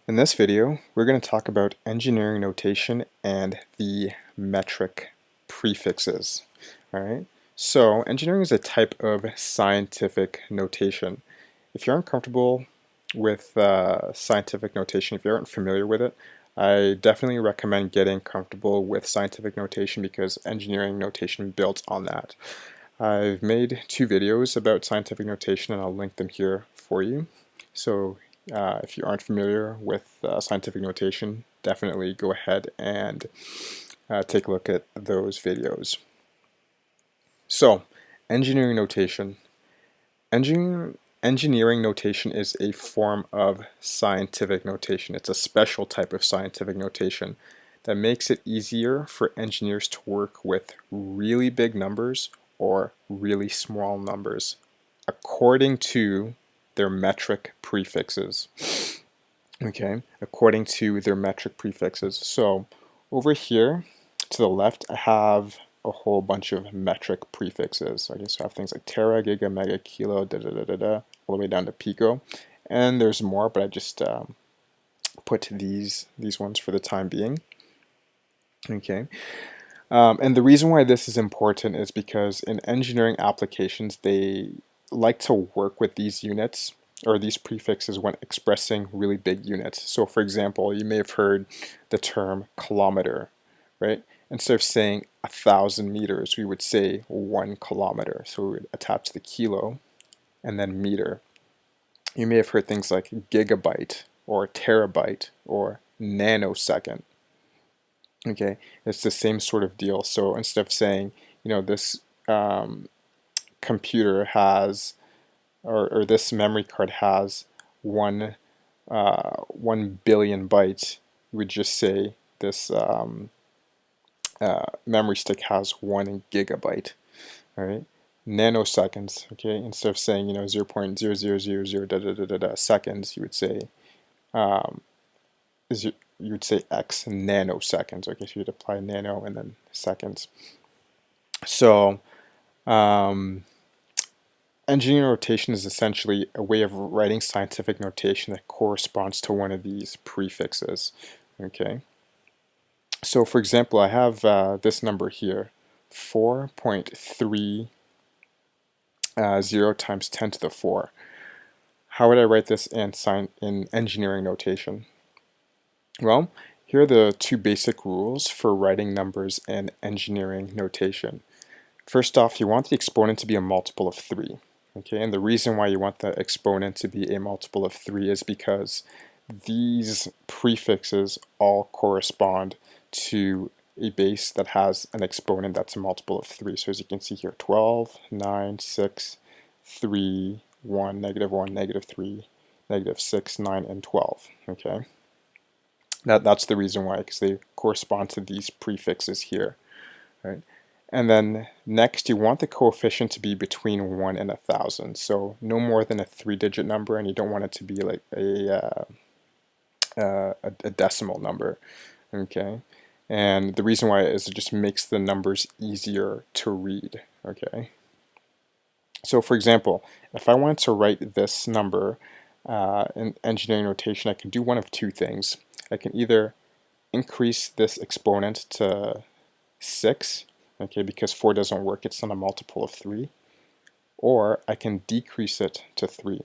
In this video, we're going to talk about engineering notation and the metric prefixes. All right. So engineering is a type of scientific notation. If you're uncomfortable with scientific notation, if you aren't familiar with it, I definitely recommend getting comfortable with scientific notation because engineering notation builds on that. I've made 2 videos about scientific notation and I'll link them here for you. So if you aren't familiar with scientific notation, definitely go ahead and take a look at those videos. So, engineering notation. Engineering notation is a form of scientific notation. It's a special type of scientific notation that makes it easier for engineers to work with really big numbers or really small numbers according to their metric prefixes. Okay, according to their metric prefixes. So over here to the left, I have a whole bunch of metric prefixes. So I just have things like tera, giga, mega, kilo, all the way down to pico. And there's more, but I just put these ones for the time being. Okay. And the reason why this is important is because in engineering applications, they like to work with these units or these prefixes when expressing really big units. So for example, you may have heard the term kilometer, right? Instead of saying 1,000 meters, we would say 1 kilometer. So we would attach the kilo and then meter. You may have heard things like gigabyte or terabyte or nanosecond. Okay, it's the same sort of deal. So instead of saying, this computer has, or this memory card has 1 billion bytes, you would just say this memory stick has 1 gigabyte. All right, nanoseconds. Okay, instead of saying 0.0000 seconds, you would say you would say x nanoseconds. Okay, so you'd apply nano and then seconds. So engineering notation is essentially a way of writing scientific notation that corresponds to one of these prefixes. Okay, so for example, I have this number here, 4.30 times 10 to the 4. How would I write this in engineering notation? Well, here are the 2 basic rules for writing numbers in engineering notation. First off, you want the exponent to be a multiple of 3. Okay, and the reason why you want the exponent to be a multiple of 3 is because these prefixes all correspond to a base that has an exponent that's a multiple of 3. So as you can see here, 12, 9, 6, 3, 1, -1, -3, -6, 9, and 12. Okay. That's the reason why, because they correspond to these prefixes here, right? And then next, you want the coefficient to be between 1 and 1,000, so no more than a 3-digit number, and you don't want it to be like a decimal number, okay? And the reason why is it just makes the numbers easier to read, okay? So for example, if I wanted to write this number in engineering notation, I can do one of 2 things. I can either increase this exponent to 6, okay, because 4 doesn't work, it's not a multiple of 3, or I can decrease it to 3.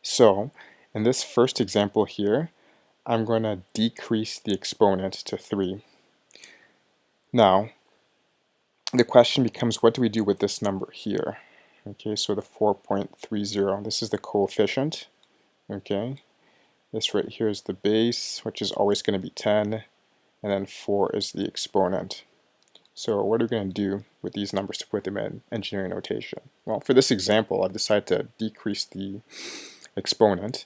So in this first example here, I'm going to decrease the exponent to 3. Now, the question becomes, what do we do with this number here? Okay, so the 4.30, this is the coefficient, okay? This right here is the base, which is always going to be 10, and then 4 is the exponent. So what are we going to do with these numbers to put them in engineering notation? Well, for this example, I've decided to decrease the exponent,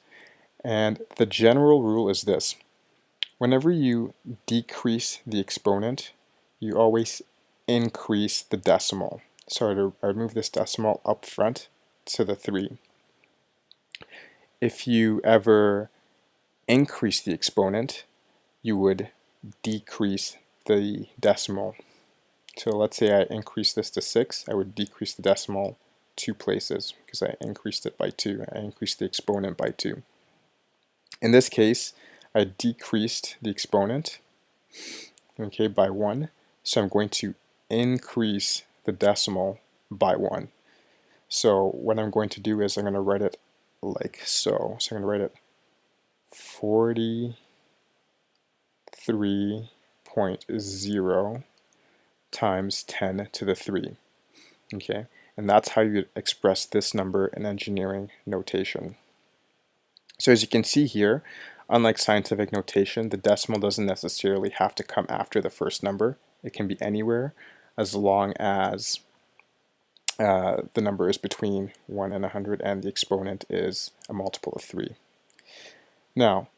and the general rule is this. Whenever you decrease the exponent, you always increase the decimal. So I move this decimal up front to the 3. If you ever increase the exponent, you would decrease the decimal. So let's say I increase this to 6, I would decrease the decimal 2 places because I increased it by 2. I increased the exponent by 2. In this case, I decreased the exponent, okay, by 1, so I'm going to increase the decimal by 1. So what I'm going to do is I'm going to write it like so. So I'm going to write it 43.0 times 10 to the 3. Okay, and that's how you express this number in engineering notation. So as you can see here, unlike scientific notation, the decimal doesn't necessarily have to come after the first number. It can be anywhere as long as the number is between 1 and 100 and the exponent is a multiple of 3. Now,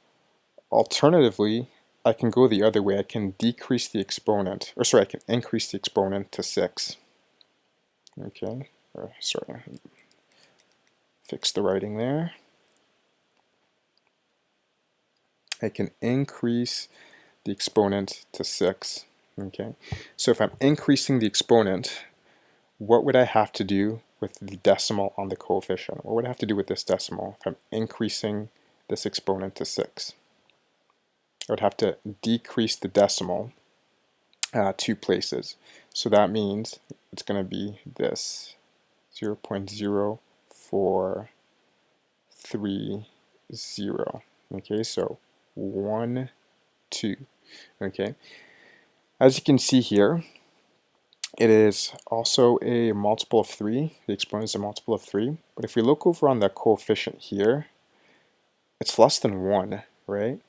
alternatively, I can go the other way. I can decrease the exponent, or sorry, I can increase the exponent to 6. Okay, sorry, fix the writing there. I can increase the exponent to 6. Okay, so if I'm increasing the exponent, what would I have to do with the decimal on the coefficient? What would I have to do with this decimal if I'm increasing this exponent to 6? I would have to decrease the decimal 2 places. So that means it's going to be this 0.0430. Okay, so 1, 2. Okay, as you can see here, it is also a multiple of 3. The exponent is a multiple of 3. But if we look over on the coefficient here, it's less than 1, right?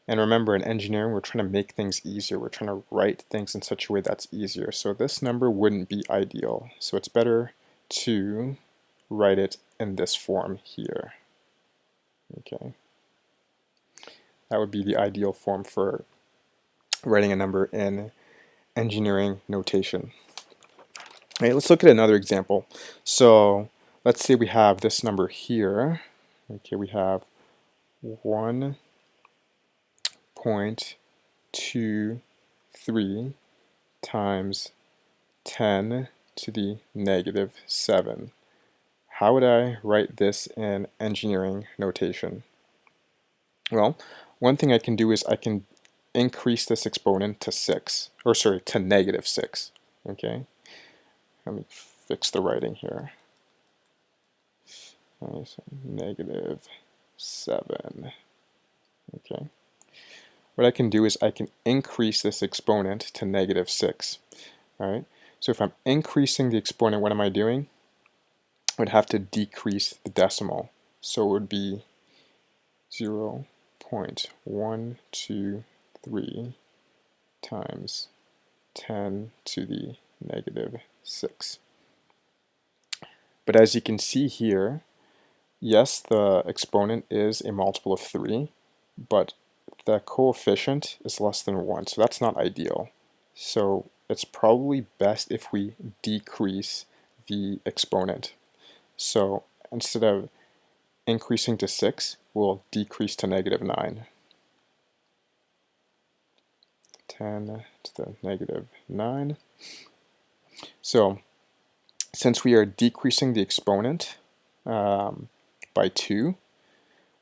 And remember, in engineering, we're trying to make things easier. We're trying to write things in such a way that's easier. So this number wouldn't be ideal. So it's better to write it in this form here. Okay, that would be the ideal form for writing a number in engineering notation. All right, let's look at another example. So let's say we have this number here. Okay, we have 1.23 times 10 to the negative 7. How would I write this in engineering notation? Well, one thing I can do is I can increase this exponent to 6, or sorry, to negative 6. Okay, let me fix the writing here. Okay, so negative 7. Okay. What I can do is I can increase this exponent to negative 6. All right. So if I'm increasing the exponent, what am I doing? I would have to decrease the decimal. So it would be 0.123 times 10 to the negative 6. But as you can see here, yes, the exponent is a multiple of 3, but the coefficient is less than 1, so that's not ideal. So it's probably best if we decrease the exponent. So instead of increasing to 6, we'll decrease to negative 9. 10 to the negative 9. So since we are decreasing the exponent by 2,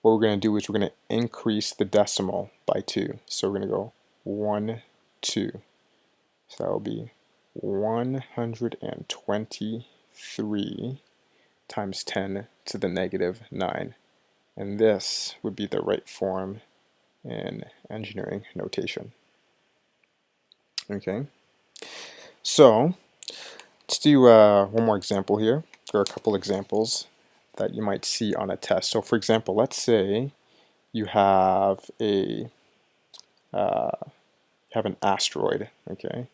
what we're going to do is we're going to increase the decimal by 2. So we're going to go 1, 2. So that will be 123 times 10 to the negative 9. And this would be the right form in engineering notation. Okay, so let's do one more example here. There are a couple examples that you might see on a test. So for example, let's say you have an asteroid, okay?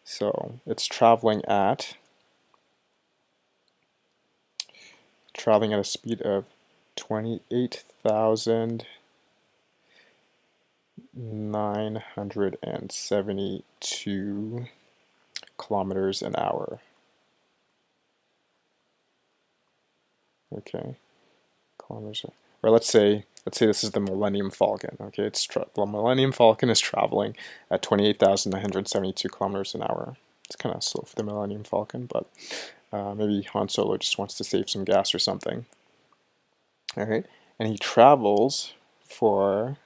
So it's traveling at a speed of 28,972 kilometers an hour. Okay, kilometers. Or let's say this is the Millennium Falcon. Okay, the Millennium Falcon is traveling at 28,972 kilometers an hour. It's kind of slow for the Millennium Falcon, but maybe Han Solo just wants to save some gas or something. All right, and he travels for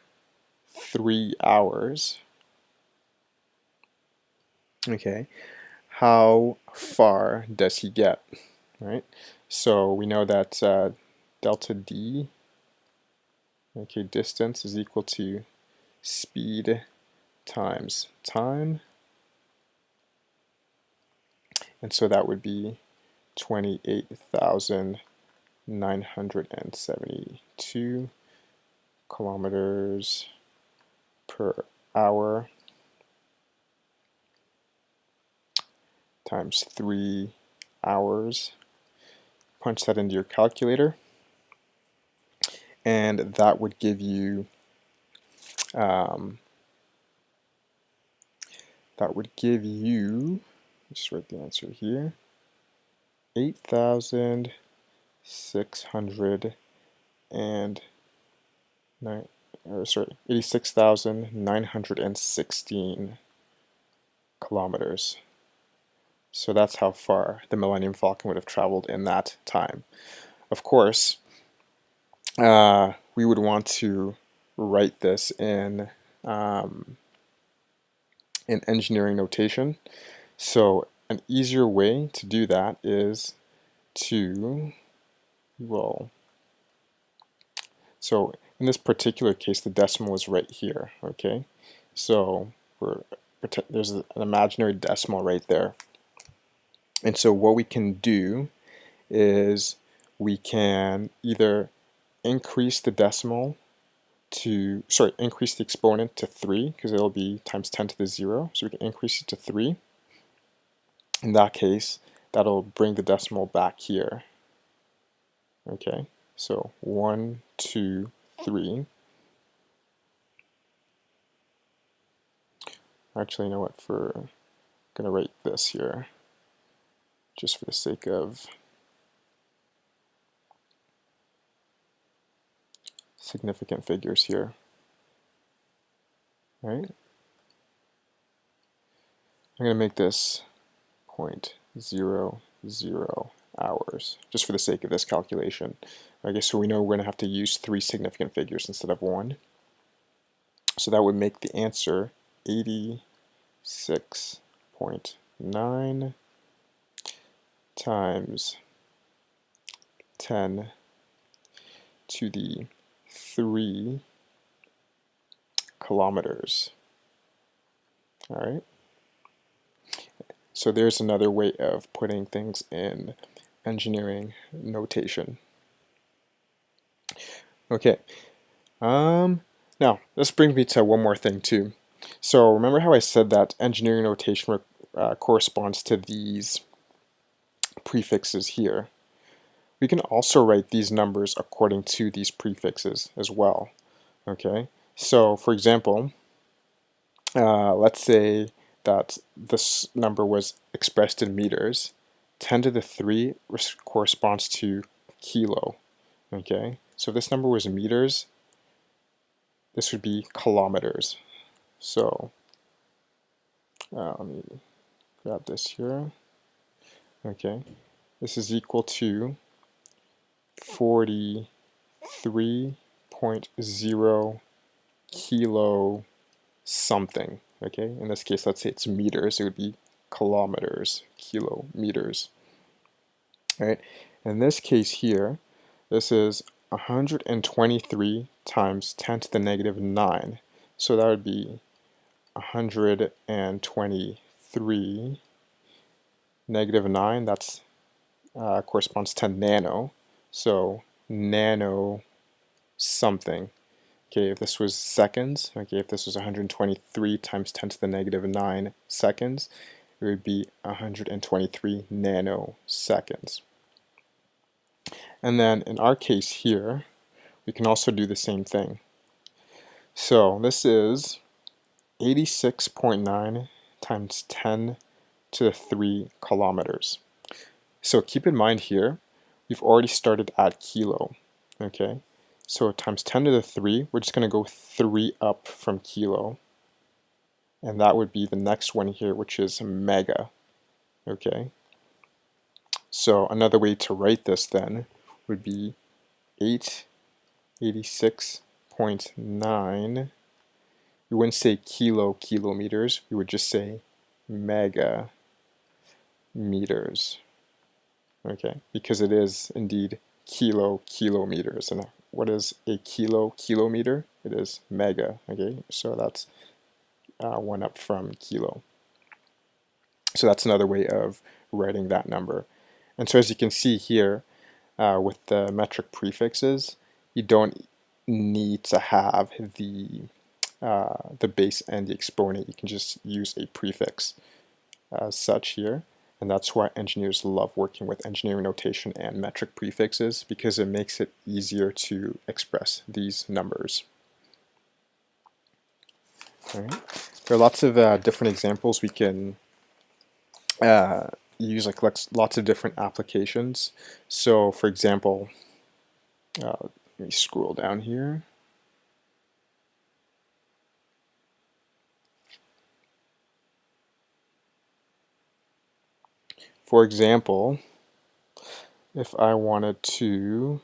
3 hours, okay, how far does he get, right? So we know that delta d, okay, distance is equal to speed times time, and so that would be 28,972 kilometers per hour times 3 hours. Punch that into your calculator, and that would give you just write the answer here, 86,916 kilometers. So that's how far the Millennium Falcon would have traveled in that time. Of course, we would want to write this in engineering notation. So an easier way to do that is to, so in this particular case, the decimal is right here, okay? So there's an imaginary decimal right there. And so what we can do is we can either increase the decimal to, increase the exponent to 3, because it'll be times 10 to the 0. So we can increase it to 3. In that case, that'll bring the decimal back here. Okay, so 1, 2, 3. Actually, you know what, I'm going to write this here, just for the sake of significant figures here. All right, I'm going to make this 0.00 hours, just for the sake of this calculation. Okay, so we know we're going to have to use 3 significant figures instead of 1. So that would make the answer 86.9 times 10 to the 3 kilometers. All right. So there's another way of putting things in engineering notation. Okay. Now, this brings me to one more thing too. So remember how I said that engineering notation corresponds to these prefixes here? We can also write these numbers according to these prefixes as well. Okay. So for example, let's say that this number was expressed in meters. 10 to the 3 corresponds to kilo. Okay, so if this number was meters, this would be kilometers. So let me grab this here. Okay, this is equal to 43.0 kilo something. Okay, in this case, let's say it's meters, it would be kilometers, kilometers. All right, in this case here, this is 123 times 10 to the negative 9. So that would be 123 negative 9, that's corresponds to nano. So nano something. Okay, if this was seconds, okay, if this was 123 times 10 to the negative 9 seconds, it would be 123 nanoseconds. And then in our case here, we can also do the same thing. So this is 86.9 times 10 to the 3 kilometers. So keep in mind here, we've already started at kilo, okay? So times 10 to the 3, we're just going to go 3 up from kilo. And that would be the next one here, which is mega, okay? So another way to write this then would be 86.9 0.9, we wouldn't say kilometers, we would just say megameters, okay? Because it is indeed kilometers. And what is a kilometer? It is mega, okay? So that's one up from kilo. So that's another way of writing that number. And so as you can see here, with the metric prefixes, you don't need to have the base and the exponent. You can just use a prefix as such here. And that's why engineers love working with engineering notation and metric prefixes, because it makes it easier to express these numbers. All right. There are lots of different examples we can use, like lots of different applications. So for example, let me scroll down here. For example, if I wanted to,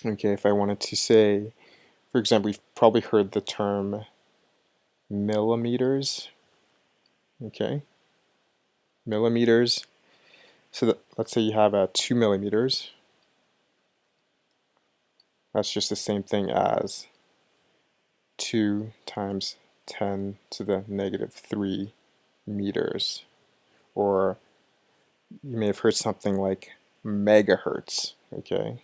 if I wanted to say, for example, you've probably heard the term millimeters, okay? Millimeters. So that, let's say you have 2 millimeters. That's just the same thing as 2 times 10 to the negative 3 meters. Or you may have heard something like megahertz, okay?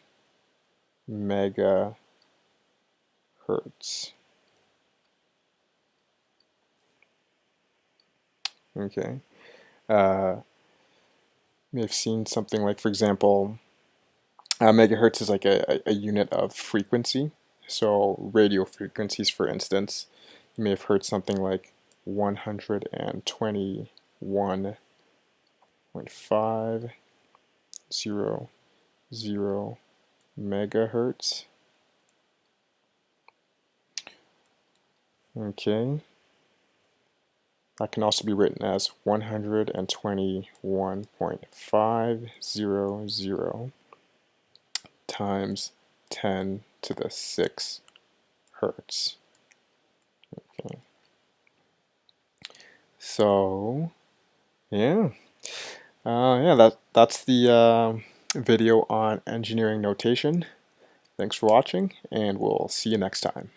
Megahertz. Okay. You may have seen something like, for example, megahertz is like a unit of frequency. So radio frequencies, for instance, you may have heard something like 121.500 megahertz. Okay. That can also be written as 121.500 times 10 to the 6 hertz. Okay. So, yeah. That's the video on engineering notation. Thanks for watching, and we'll see you next time.